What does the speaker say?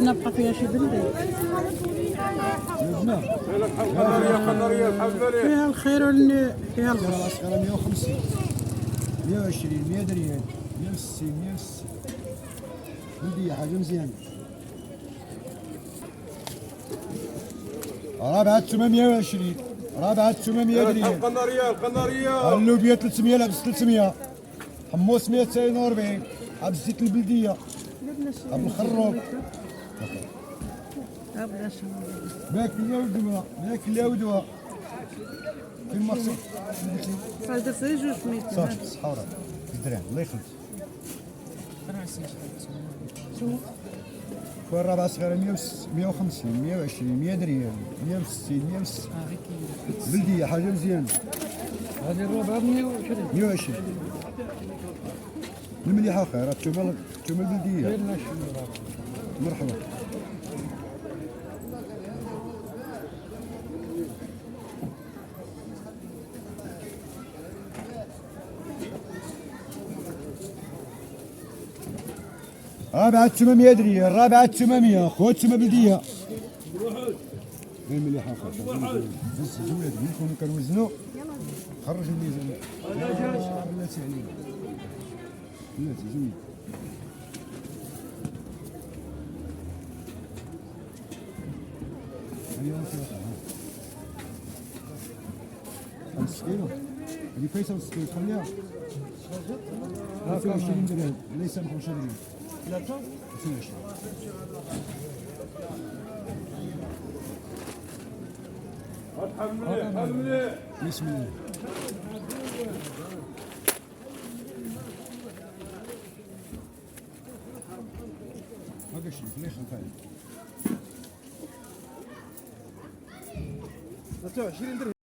هنا بقى فيها شي بلدي فيها الخير واللي فيها الخير. العسكرة 150 120 100 ريال 160 160 بلدية حاجة مزيانة. رابعة 820 رابعة 800 ريال. القنارية اللوبيا 300 لابس 300 حمص 149 عبد الزيت البلدية عبد الخروب ماكل يا ودوا ماكل يا ودوا في المقصد هذا سي جوج ميت صافي بالصحة وراك الدرهم الله يخليك. والرابعة صغيرة 150 120 100 ريال 160 160 بلدية حاجة مزيانة. هذه الربع 120 120 المليحة خير التومة البلدية. مرحبا. رابعة 800 ريال رابعة 800 خويا التومة بلدية. المليحة خير هز جولة منكم كنوزنو خرج الميزان. بلاتي علينا بلاتي زوين. اليوم فيها 5 كيلو اللي فايته 6 كيلو خليها. فيها 20 درهم الله يسامحك 20 درهم. ثلاثة 22 حملي بسم الله. ما قشري ليش الفايدة 23 درهم